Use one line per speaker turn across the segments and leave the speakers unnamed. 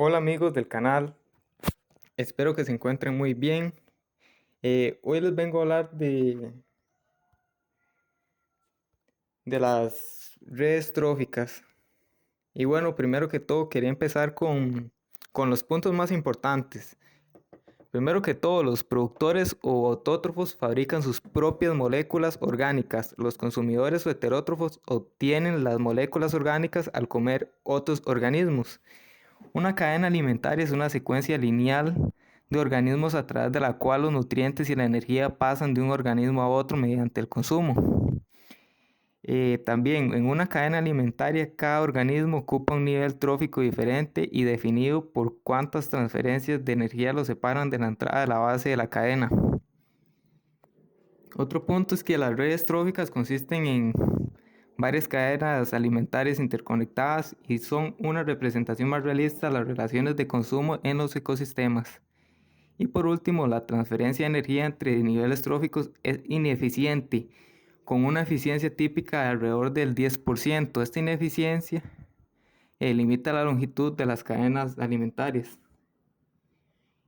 Hola amigos del canal, espero que se encuentren muy bien. Hoy les vengo a hablar de las redes tróficas. Y bueno, primero que todo quería empezar con los puntos más importantes. Primero que todo, los productores o autótrofos fabrican sus propias moléculas orgánicas. Los consumidores o heterótrofos obtienen las moléculas orgánicas al comer otros organismos. Una cadena alimentaria es una secuencia lineal de organismos a través de la cual los nutrientes y la energía pasan de un organismo a otro mediante el consumo. También en una cadena alimentaria cada organismo ocupa un nivel trófico diferente y definido por cuántas transferencias de energía lo separan de la entrada de la base de la cadena. Otro punto es que las redes tróficas consisten en varias cadenas alimentarias interconectadas y son una representación más realista de las relaciones de consumo en los ecosistemas. Y por último, la transferencia de energía entre niveles tróficos es ineficiente, con una eficiencia típica de alrededor del 10%. Esta ineficiencia limita la longitud de las cadenas alimentarias.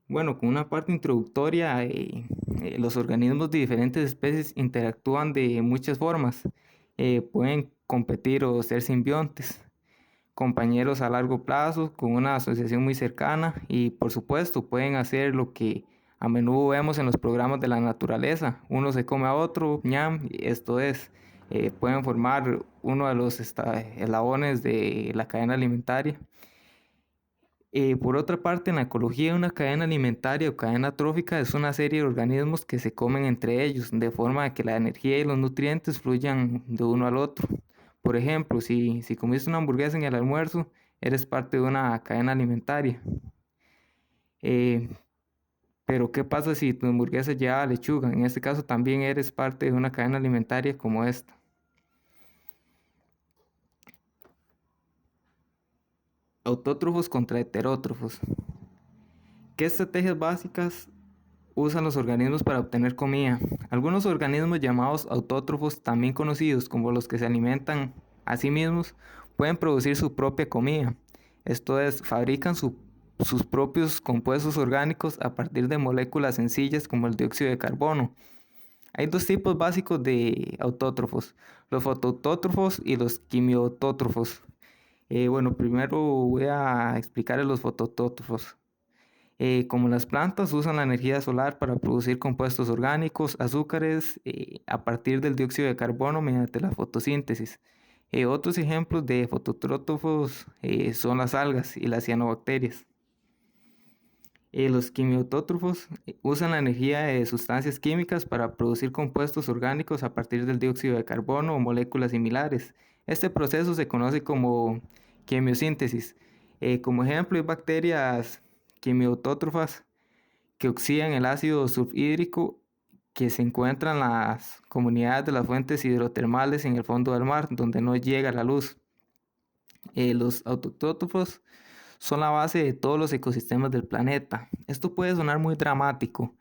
Bueno, con una parte introductoria, los organismos de diferentes especies interactúan de muchas formas. Pueden competir o ser simbiontes, compañeros a largo plazo, con una asociación muy cercana y por supuesto pueden hacer lo que a menudo vemos en los programas de la naturaleza. Uno se come a otro, ñam, esto es, pueden formar uno de los eslabones de la cadena alimentaria. Por otra parte, en la ecología, una cadena alimentaria o cadena trófica es una serie de organismos que se comen entre ellos, de forma que la energía y los nutrientes fluyan de uno al otro. Por ejemplo, si comiste una hamburguesa en el almuerzo, eres parte de una cadena alimentaria. Eh, pero, ¿qué pasa si tu hamburguesa lleva lechuga? En este caso, también eres parte de una cadena alimentaria como esta. Autótrofos contra heterótrofos. ¿Qué estrategias básicas usan los organismos para obtener comida? Algunos organismos llamados autótrofos, también conocidos como los que se alimentan a sí mismos, pueden producir su propia comida. Esto es, fabrican sus propios compuestos orgánicos a partir de moléculas sencillas como el dióxido de carbono. Hay dos tipos básicos de autótrofos, los fotoautótrofos y los quimiautótrofos. Bueno, primero voy a explicar los fotoautótrofos. Como las plantas usan la energía solar para producir compuestos orgánicos, azúcares, a partir del dióxido de carbono mediante la fotosíntesis. Otros ejemplos de fototrófos son las algas y las cianobacterias. Los quimiautótrofos usan la energía de sustancias químicas para producir compuestos orgánicos a partir del dióxido de carbono o moléculas similares. Este proceso se conoce como quimiosíntesis. Como ejemplo, hay bacterias quimiautótrofas que oxidan el ácido sulfhídrico que se encuentran en las comunidades de las fuentes hidrotermales en el fondo del mar, donde no llega la luz. Los autótrofos son la base de todos los ecosistemas del planeta. Esto puede sonar muy dramático,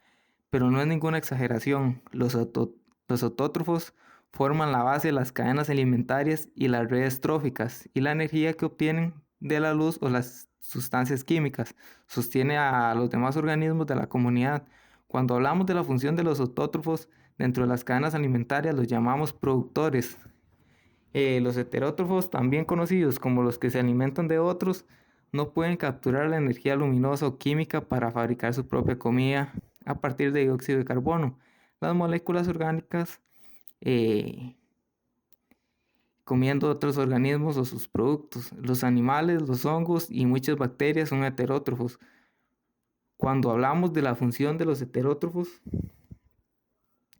pero no es ninguna exageración. Los autótrofos forman la base de las cadenas alimentarias y las redes tróficas, y la energía que obtienen de la luz o las sustancias químicas sostiene a los demás organismos de la comunidad. Cuando hablamos de la función de los autótrofos dentro de las cadenas alimentarias, los llamamos productores. Los heterótrofos, también conocidos como los que se alimentan de otros, no pueden capturar la energía luminosa o química para fabricar su propia comida a partir de dióxido de carbono. Las moléculas orgánicas comiendo otros organismos o sus productos. Los animales, los hongos y muchas bacterias son heterótrofos. Cuando hablamos de la función de los heterótrofos,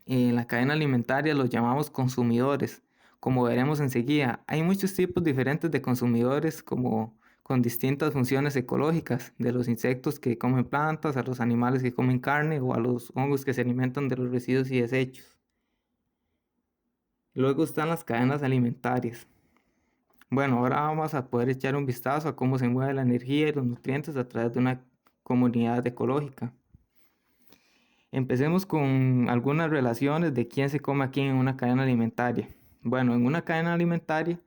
en la cadena alimentaria los llamamos consumidores. Como veremos enseguida, hay muchos tipos diferentes de consumidores como con distintas funciones ecológicas, de los insectos que comen plantas, a los animales que comen carne o a los hongos que se alimentan de los residuos y desechos. Luego están las cadenas alimentarias. Bueno, ahora vamos a poder echar un vistazo a cómo se mueve la energía y los nutrientes a través de una comunidad ecológica. Empecemos con algunas relaciones de quién se come a quién en una cadena alimentaria. Bueno, en una cadena alimentaria,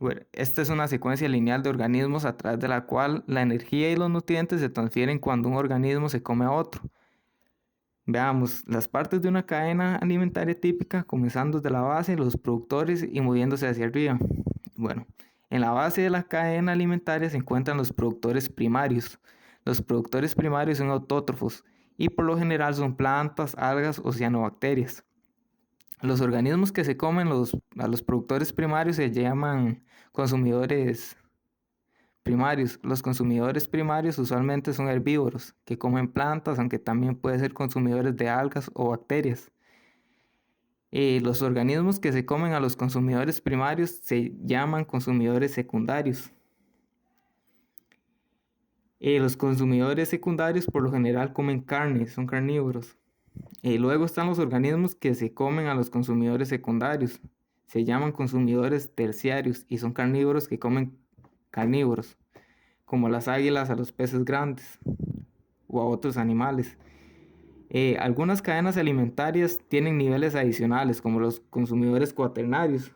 Bueno, esta es una secuencia lineal de organismos a través de la cual la energía y los nutrientes se transfieren cuando un organismo se come a otro. Veamos las partes de una cadena alimentaria típica, comenzando desde la base, los productores y moviéndose hacia arriba. Bueno, en la base de la cadena alimentaria se encuentran los productores primarios. Los productores primarios son autótrofos y por lo general son plantas, algas o cianobacterias. Los organismos que se comen a los productores primarios se llaman consumidores primarios. Los consumidores primarios usualmente son herbívoros, que comen plantas, aunque también pueden ser consumidores de algas o bacterias. Los organismos que se comen a los consumidores primarios se llaman consumidores secundarios. Los consumidores secundarios por lo general comen carne, son carnívoros. Luego están los organismos que se comen a los consumidores secundarios. Se llaman consumidores terciarios y son carnívoros que comen carnívoros, como las águilas a los peces grandes o a otros animales. Algunas cadenas alimentarias tienen niveles adicionales, como los consumidores cuaternarios.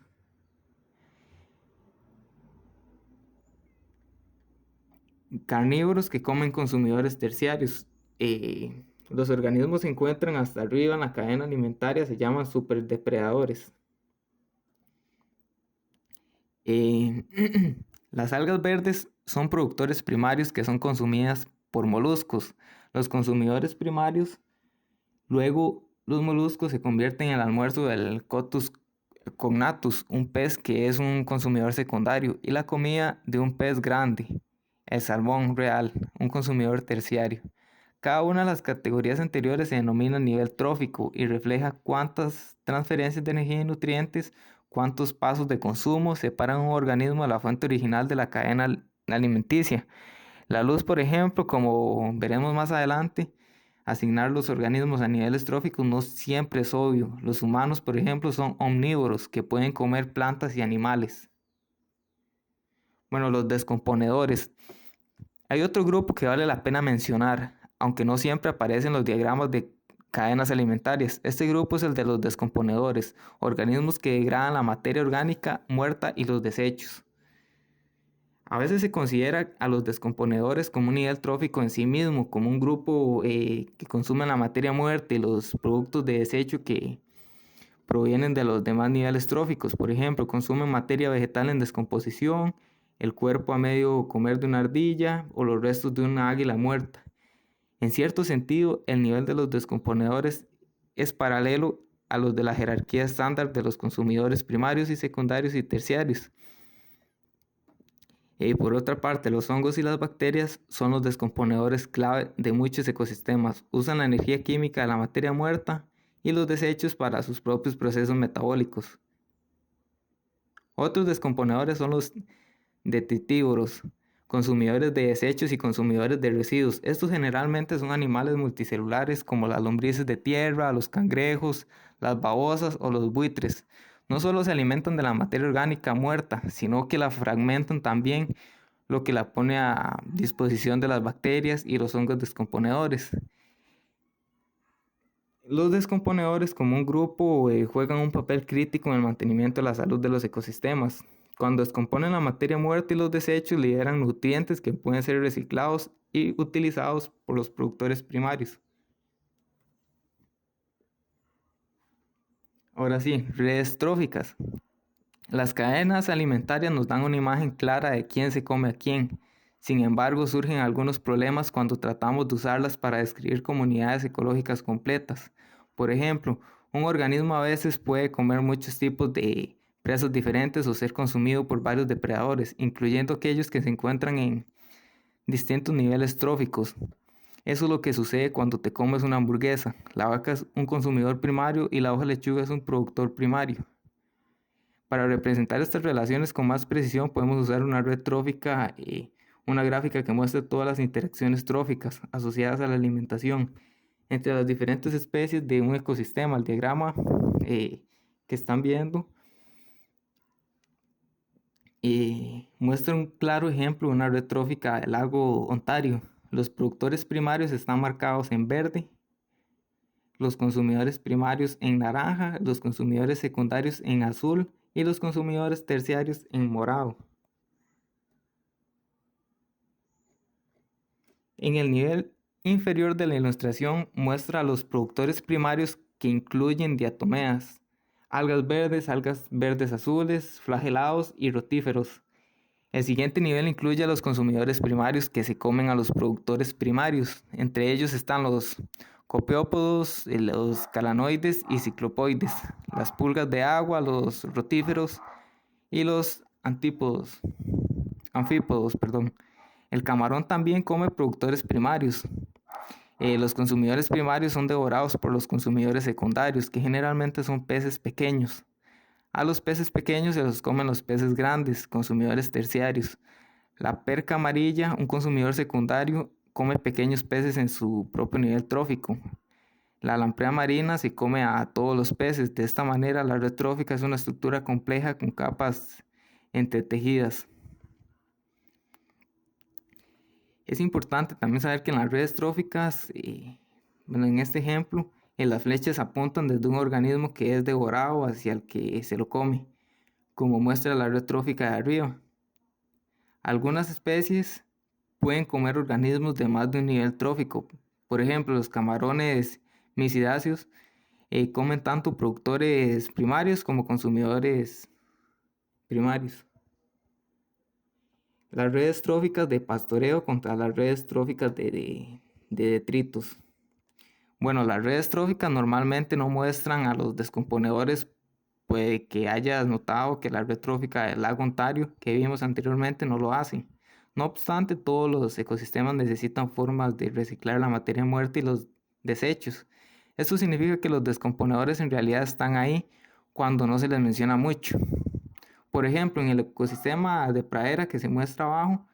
Carnívoros que comen consumidores terciarios. Los organismos se encuentran hasta arriba en la cadena alimentaria, se llaman superdepredadores. Las algas verdes son productores primarios que son consumidas por moluscos. Los consumidores primarios, luego los moluscos se convierten en el almuerzo del Cotus cognatus, un pez que es un consumidor secundario, y la comida de un pez grande, el salmón real, un consumidor terciario. Cada una de las categorías anteriores se denomina nivel trófico y refleja cuántas transferencias de energía y nutrientes, cuántos pasos de consumo separan un organismo de la fuente original de la cadena alimenticia. La luz, por ejemplo, como veremos más adelante, asignar los organismos a niveles tróficos no siempre es obvio. Los humanos, por ejemplo, son omnívoros que pueden comer plantas y animales. Bueno, los descomponedores. Hay otro grupo que vale la pena mencionar, aunque no siempre aparece en los diagramas de cadenas alimentarias. Este grupo es el de los descomponedores, organismos que degradan la materia orgánica muerta y los desechos. A veces se considera a los descomponedores como un nivel trófico en sí mismo, como un grupo que consume la materia muerta y los productos de desecho que provienen de los demás niveles tróficos. Por ejemplo, consumen materia vegetal en descomposición, el cuerpo a medio comer de una ardilla o los restos de una águila muerta. En cierto sentido, el nivel de los descomponedores es paralelo a los de la jerarquía estándar de los consumidores primarios y secundarios y terciarios. Por otra parte, los hongos y las bacterias son los descomponedores clave de muchos ecosistemas. Usan la energía química de la materia muerta y los desechos para sus propios procesos metabólicos. Otros descomponedores son los detritívoros, consumidores de desechos y consumidores de residuos. Estos generalmente son animales multicelulares como las lombrices de tierra, los cangrejos, las babosas o los buitres. No solo se alimentan de la materia orgánica muerta, sino que la fragmentan también, lo que la pone a disposición de las bacterias y los hongos descomponedores. Los descomponedores como un grupo juegan un papel crítico en el mantenimiento de la salud de los ecosistemas. Cuando descomponen la materia muerta y los desechos liberan nutrientes que pueden ser reciclados y utilizados por los productores primarios. Ahora sí, redes tróficas. Las cadenas alimentarias nos dan una imagen clara de quién se come a quién. Sin embargo, surgen algunos problemas cuando tratamos de usarlas para describir comunidades ecológicas completas. Por ejemplo, un organismo a veces puede comer muchos tipos de presas diferentes o ser consumido por varios depredadores, incluyendo aquellos que se encuentran en distintos niveles tróficos. Eso es lo que sucede cuando te comes una hamburguesa. La vaca es un consumidor primario y la hoja de lechuga es un productor primario. Para representar estas relaciones con más precisión podemos usar una red trófica y una gráfica que muestre todas las interacciones tróficas asociadas a la alimentación entre las diferentes especies de un ecosistema. El diagrama que están viendo muestra un claro ejemplo de una red trófica del lago Ontario. Los productores primarios están marcados en verde, los consumidores primarios en naranja, los consumidores secundarios en azul y los consumidores terciarios en morado. En el nivel inferior de la ilustración muestra a los productores primarios que incluyen diatomeas, algas verdes azules, flagelados y rotíferos. El siguiente nivel incluye a los consumidores primarios que se comen a los productores primarios. Entre ellos están los copeópodos, los calanoides y ciclopoides, las pulgas de agua, los rotíferos y los anfípodos. El camarón también come productores primarios. Los consumidores primarios son devorados por los consumidores secundarios, que generalmente son peces pequeños. A los peces pequeños se los comen los peces grandes, consumidores terciarios. La perca amarilla, un consumidor secundario, come pequeños peces en su propio nivel trófico. La lamprea marina se come a todos los peces. De esta manera, la red trófica es una estructura compleja con capas entretejidas. Es importante también saber que en las redes tróficas, en este ejemplo, las flechas apuntan desde un organismo que es devorado hacia el que se lo come, como muestra la red trófica de arriba. Algunas especies pueden comer organismos de más de un nivel trófico. Por ejemplo, los camarones misidáceos comen tanto productores primarios como consumidores primarios. Las redes tróficas de pastoreo contra las redes tróficas de detritos. Bueno, las redes tróficas normalmente no muestran a los descomponedores. Puede que hayas notado que la red trófica del lago Ontario que vimos anteriormente no lo hace. No obstante, todos los ecosistemas necesitan formas de reciclar la materia muerta y los desechos. Esto significa que los descomponedores en realidad están ahí cuando no se les menciona mucho. Por ejemplo, en el ecosistema de pradera que se muestra abajo,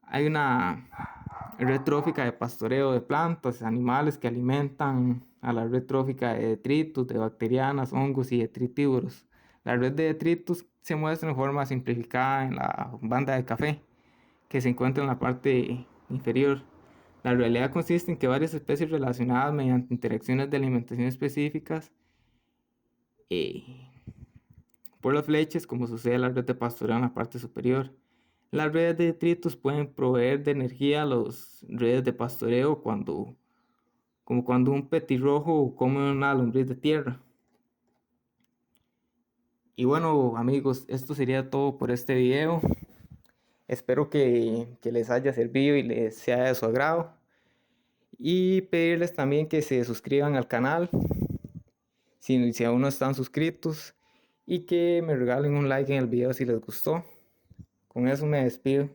hay una red trófica de pastoreo de plantas, animales que alimentan a la red trófica de detritos, de bacterianas, hongos y detritívoros. La red de detritos se muestra en forma simplificada en la banda de café, que se encuentra en la parte inferior. La realidad consiste en que varias especies relacionadas mediante interacciones de alimentación específicas eh, por las flechas, como sucede en la red de pastoreo en la parte superior. Las redes de detritos pueden proveer de energía a las redes de pastoreo como cuando un petirrojo come una lombriz de tierra. Y bueno, amigos, esto sería todo por este video. Espero que les haya servido y les sea de su agrado. Y pedirles también que se suscriban al canal si aún no están suscritos y que me regalen un like en el video si les gustó. Con eso me despido.